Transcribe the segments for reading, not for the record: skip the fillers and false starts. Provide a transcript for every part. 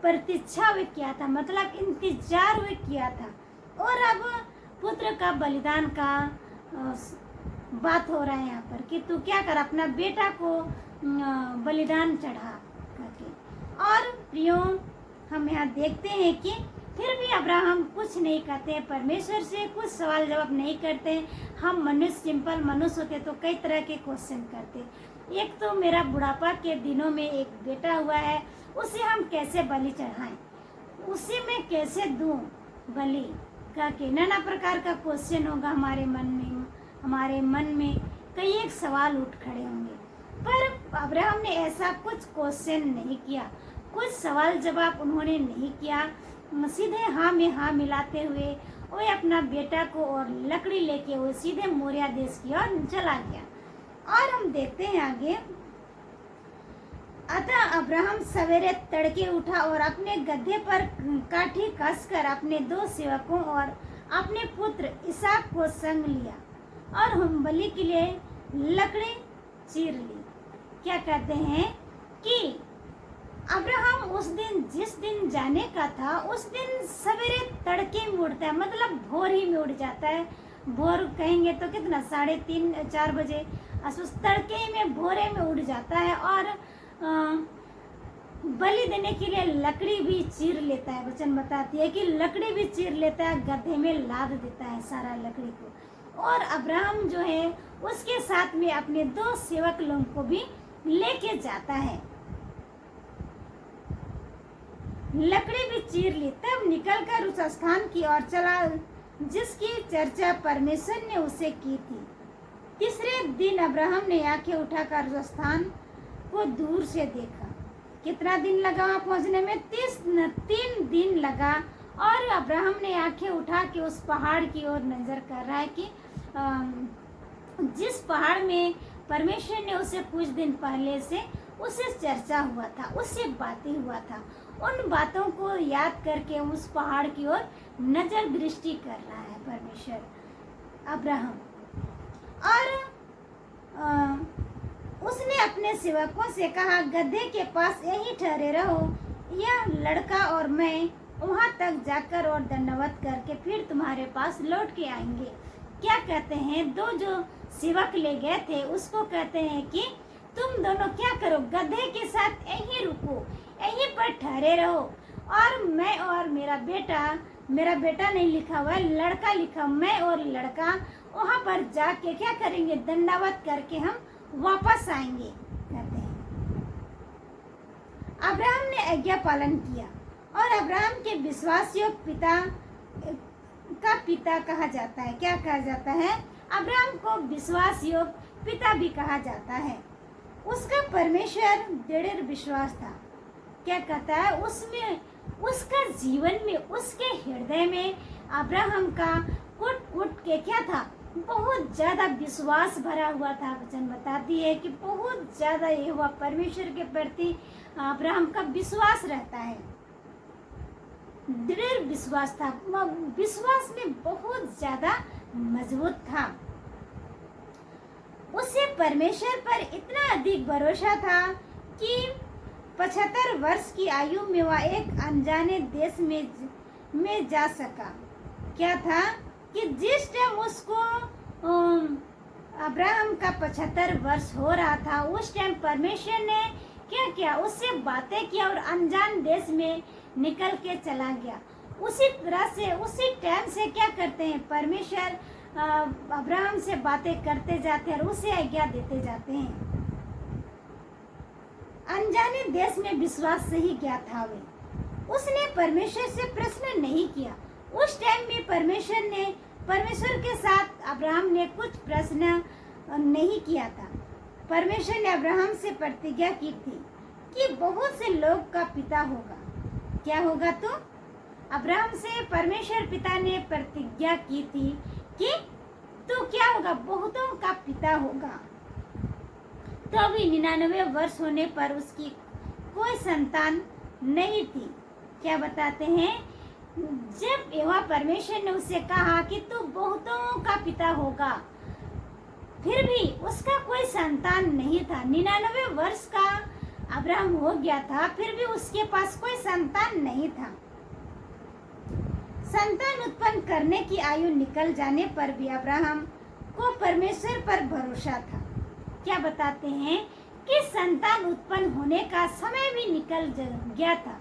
प्रतीक्षा वे किया था, मतलब इंतजार वे किया था। और अब पुत्र का बलिदान का बात हो रहा है यहाँ पर कि तू क्या कर, अपना बेटा को बलिदान चढ़ा करके। और प्रियो, हम यहाँ देखते हैं कि फिर भी अब्राहम कुछ नहीं कहते, परमेश्वर से कुछ सवाल जवाब नहीं करते। हम मनुष्य, सिंपल मनुष्य होते तो कई तरह के क्वेश्चन करते। एक तो मेरा बुढ़ापा के दिनों में एक बेटा हुआ है, उसे हम कैसे बलि चढ़ाएं, उसे मैं कैसे दूं बलि का के नाना प्रकार का क्वेश्चन होगा हमारे मन में कई एक सवाल उठ खड़े होंगे। पर अब्राहम ने ऐसा कुछ क्वेश्चन नहीं किया, कुछ सवाल जवाब उन्होंने नहीं किया। सीधे हाँ में हाँ मिलाते हुए वो अपना बेटा को और लकड़ी लेके वो सीधे मोरिया देश की ओर चला गया। और हम देखते हैं आगे, अतः अब्राहम सवेरे तड़के उठा और अपने गधे पर काठी कसकर अपने 2 सेवकों और अपने पुत्र इसहाक को संग लिया और होम बलि के लिए लकड़ी चीर ली। क्या कहते हैं कि अब्राहम उस दिन, जिस दिन जाने का था, उस दिन सवेरे तड़के में उठता है, मतलब भोर ही में उठ जाता है। भोर कहेंगे तो कितना, 3:30-4 बजे उस तड़के में भोरे में उठ जाता है और बलि देने के लिए लकड़ी भी चीर लेता है। वचन बताती है कि लकड़ी भी चीर लेता है, गधे में लाद देता है सारा लकड़ी को। और अब्राहम जो है उसके साथ में अपने 2 सेवक लोगों को भी लेके जाता है। लकड़ी भी चीर ली, तब निकलकर उस स्थान की ओर चला जिसकी चर्चा परमेश्वर ने उसे की थी। तीसरे दिन अब्राहम ने आंखें उठाकर उस स्थान को दूर से देखा। कितना दिन लगा वहाँ पहुँचने में? 3 दिन लगा। और अब्राहम ने आंखें उठा के उस पहाड़ की ओर नजर कर रहा है कि जिस पहाड़ में परमेश्वर ने उसे कुछ दिन पहले से उससे चर्चा हुआ था, उससे बातें हुआ था, उन बातों को याद करके उस पहाड़ की ओर नजर दृष्टि कर रहा है परमेश्वर अब्राहम। और उसने अपने सेवकों से कहा, गधे के पास यहीं ठहरे रहो, यह लड़का और मैं वहां तक जाकर और दंडवत करके फिर तुम्हारे पास लौट के आएंगे। क्या कहते हैं, 2 जो सेवक ले गए थे उसको कहते हैं कि तुम दोनों क्या करो, गधे के साथ यहीं रुको, यहीं पर ठहरे रहो, और मैं और मेरा बेटा नहीं लिखा हुआ है, लड़का लिखा, मैं और लड़का वहां पर जाके क्या करेंगे, दंडावत करके हम वापस आएंगे। कहते हैं अब्राहम ने आज्ञा पालन किया और अब्राहम के विश्वास योग पिता का पिता कहा जाता है। क्या कहा जाता है? अब्राहम को विश्वास योग पिता भी कहा जाता है। उसका परमेश्वर दृढ़ विश्वास था। क्या कहता है? उसमें, उसका जीवन में, उसके हृदय में अब्राहम का कुट के क्या था, बहुत ज्यादा विश्वास भरा हुआ था। वचन बताती है कि बहुत ज्यादा यहोवा परमेश्वर के प्रति अब्राहम का विश्वास रहता है, दृढ़ विश्वास था, विश्वास में बहुत ज्यादा मजबूत था। उसे परमेश्वर पर इतना अधिक भरोसा था कि 75 वर्ष की आयु में वह एक अनजाने देश में जा सका। क्या था कि जिस टाइम उसको अब्राहम का 75 वर्ष हो रहा था, उस टाइम परमेश्वर ने क्या किया, उससे बातें किया और अनजान देश में निकल के चला गया। उसी तरह से, उसी टाइम से क्या करते हैं, परमेश्वर अब्राहम से बातें करते जाते हैं और उसे आज्ञा देते जाते हैं। अनजाने देश में विश्वास से ही गया था वे। उसने परमेश्वर से प्रश्न नहीं किया। उस टाइम में परमेश्वर के साथ अब्राहम ने कुछ प्रश्न नहीं किया था। परमेश्वर ने अब्राहम से प्रतिज्ञा की थी कि बहुत से लोग का पिता होगा। क्या होगा? तो अब्राहम से परमेश्वर पिता ने प्रतिज्ञा की थी कि तू क्या होगा, बहुतों का पिता होगा। तो अभी 99 वर्ष होने पर उसकी कोई संतान नहीं थी। क्या बताते हैं? जब यहोवा परमेश्वर ने उसे कहा कि तू बहुतों का पिता होगा, फिर भी उसका कोई संतान नहीं था। 99 वर्ष का अब्राहम हो गया था, फिर भी उसके पास कोई संतान नहीं था। संतान उत्पन्न करने की आयु निकल जाने पर भी अब्राहम को परमेश्वर पर भरोसा था। क्या बताते हैं कि संतान उत्पन्न होने का समय भी निकल गया था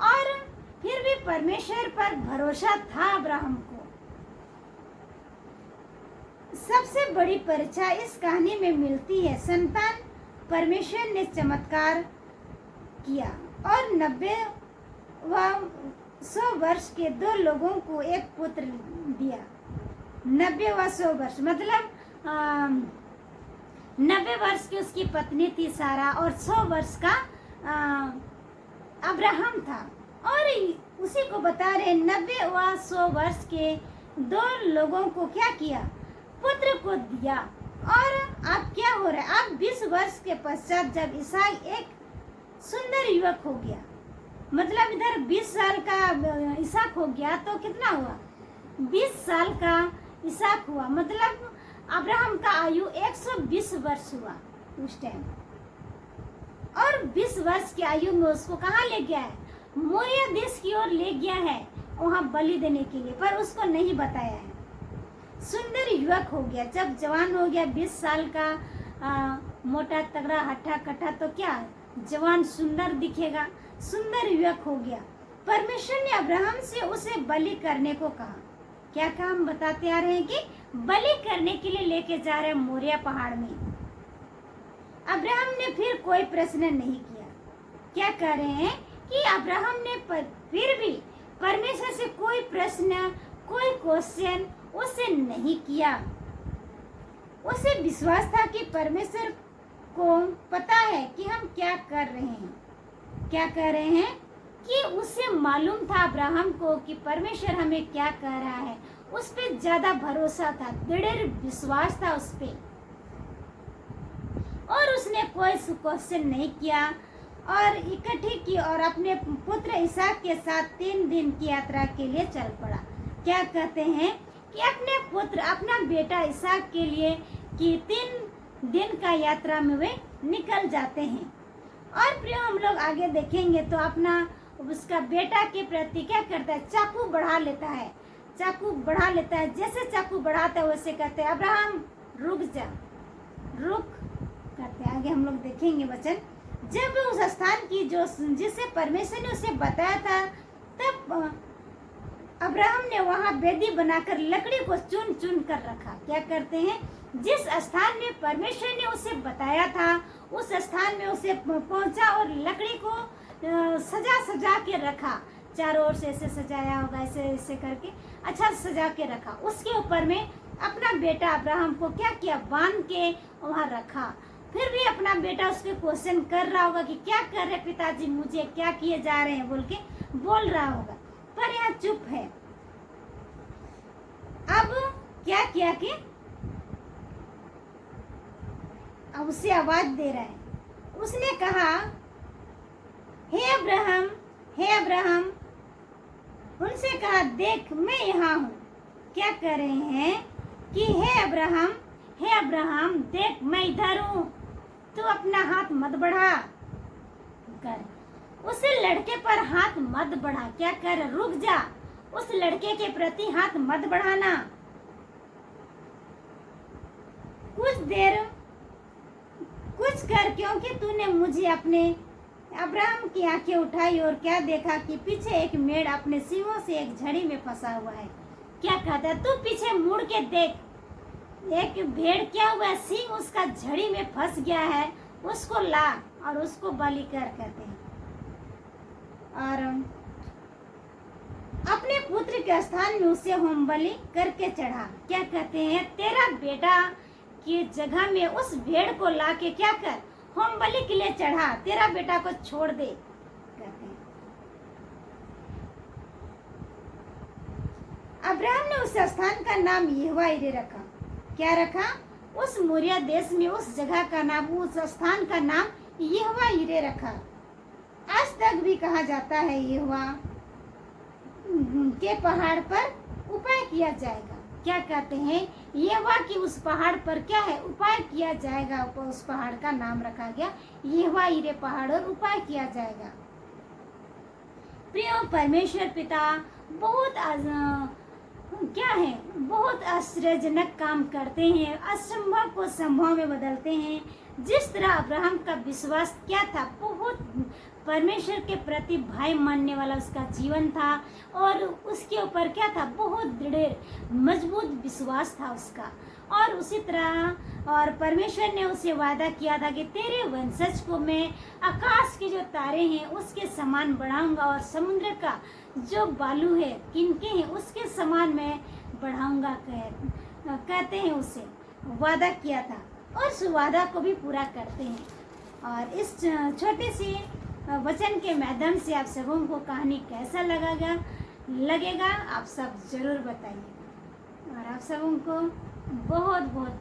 और फिर भी परमेश्वर पर भरोसा था अब्राहम को। सबसे बड़ी परीक्षा इस कहानी में मिलती है। संतान परमेश्वर ने चमत्कार किया और 90 व 100 वर्ष के 2 लोगों को एक पुत्र दिया। 90 व 100 वर्ष मतलब 90 वर्ष की उसकी पत्नी थी सारा और 100 वर्ष का अब्राहम था। और उसी को बता रहे 90 व 100 वर्ष के 2 लोगों को क्या किया, पुत्र को दिया। और अब क्या हो रहा है, अब 20 वर्ष के पश्चात जब इसहाक एक सुंदर युवक हो गया, मतलब इधर 20 साल का इसहाक हो गया तो कितना हुआ, 20 साल का इसहाक हुआ, मतलब अब्राहम का आयु 120 वर्ष हुआ उस टाइम। और 20 वर्ष की आयु में उसको कहाँ ले गया है, मोरिया देश की ओर ले गया है वहाँ बलि देने के लिए, पर उसको नहीं बताया है। सुंदर युवक हो गया, जब जवान हो गया 20 साल का, मोटा तगड़ा हट्टा कट्टा तो क्या जवान सुंदर दिखेगा, सुंदर युवक हो गया। परमेश्वर ने अब्राहम से उसे बलि करने को कहा। क्या काम बताते आ रहे हैं कि बलि करने के लिए लेके जा रहे हैं मोरिया पहाड़ में। अब्राहम ने फिर कोई प्रश्न नहीं किया। क्या कह रहे हैं कि अब्राहम ने फिर भी परमेश्वर से कोई प्रश्न, कोई क्वेश्चन उसे नहीं किया। उसे विश्वास था कि परमेश्वर को पता है कि हम क्या कर रहे हैं। क्या कर रहे हैं कि उसे मालूम था अब्राहम को कि परमेश्वर हमें क्या कह रहा है। उस पे ज्यादा भरोसा था, दृढ़ विश्वास था उस पे, और उसने कोई क्वेश्चन नहीं किया और इकट्ठी की और अपने पुत्र इसहाक के साथ 3 दिन की यात्रा के लिए चल पड़ा। क्या कहते हैं कि अपने पुत्र, अपना बेटा इसहाक के लिए कि 3 दिन का यात्रा में वे निकल जाते हैं। और प्रिय हम लोग आगे देखेंगे तो अपना उसका बेटा के प्रति क्या करता है, चाकू बढ़ा लेता है, चाकू बढ़ा लेता है। जैसे चाकू बढ़ाता है वैसे कहते हैं अब्राहम रुक जा, रुक करते हैं। आगे हम लोग देखेंगे वचन, जब उस स्थान की जो जिसे परमेश्वर ने उसे बताया था, तब अब्राहम ने वहाँ वेदी बनाकर लकड़ी को चुन चुन कर रखा। क्या करते हैं, जिस स्थान में परमेश्वर ने उसे बताया था उस स्थान में उसे पहुंचा और लकड़ी को सजा सजा के रखा। चारों ओर से ऐसे सजाया होगा, ऐसे ऐसे करके अच्छा सजा के रखा। उसके ऊपर में अपना बेटा अब्राहम को क्या किया, बांध के वहाँ रखा। फिर भी अपना बेटा उसके क्वेश्चन कर रहा होगा कि क्या कर रहे पिताजी, मुझे क्या किए जा रहे हैं बोल के बोल रहा होगा, पर यहाँ चुप है। अब क्या किया कि अब उसे आवाज दे रहा है। उसने कहा, हे अब्राहम, हे अब्राहम। उनसे कहा, देख मैं यहाँ हूँ। क्या कर रहे हैं कि हे अब्राहम, हे अब्राहम देख मैं इधर हूँ, तू अपना हाथ मत बढ़ा कर। उसे लड़के पर हाथ मत बढ़ा। क्या कर, रुक जा, उस लड़के के प्रति हाथ मत बढ़ाना। कुछ कर, क्योंकि तूने मुझे अपने अब्राहम की आंखें उठाई और क्या देखा कि पीछे एक मेढ़ अपने सींगों से एक झड़ी में फंसा हुआ है। क्या कहता है, तू पीछे मुड़ के देख, एक भेड़ क्या हुआ, सींग उसका झड़ी में फंस गया है, उसको ला और उसको बलि कर कहते हैं। और अपने पुत्र के स्थान में उसे होम बलि करके चढ़ा। क्या कहते हैं, तेरा बेटा की जगह में उस भेड़ को ला के क्या कर, होम बलि के लिए चढ़ा, तेरा बेटा को छोड़ दे कहते हैं। अब्राहम ने उस स्थान का नाम यहोवा यिरे रखा। क्या रखा, उस मोरिया देश में उस जगह का नाम, उस स्थान का नाम यहोवा यिरे रखा। आज तक भी कहा जाता है यहोवा के पहाड़ पर उपाय किया जाएगा। क्या कहते हैं, यहोवा की उस पहाड़ पर क्या है, उपाय किया जाएगा। उस पहाड़ का नाम रखा गया यहोवा यिरे पहाड़, और उपाय किया जाएगा। प्रिय परमेश्वर पिता बहुत क्या है, बहुत आश्चर्यजनक काम करते हैं, असंभव को संभव में बदलते हैं। जिस तरह अब्राहम का विश्वास क्या था, बहुत परमेश्वर के प्रति भय मानने वाला उसका जीवन था, और उसके ऊपर क्या था, बहुत दृढ़ मजबूत विश्वास था उसका। और उसी तरह और परमेश्वर ने उसे वादा किया था कि तेरे वंशज को मैं आकाश के जो तारे हैं उसके समान बढ़ाऊंगा, और समुद्र का जो बालू है, किनके हैं, उसके समान मैं बढ़ाऊंगा। कहते हैं उसे वादा किया था, और उस वादा को भी पूरा करते हैं। और इस छोटे से वचन के माध्यम से आप सबों को कहानी कैसा लगेगा आप सब जरूर बताइए। और आप सबों को बहुत बहुत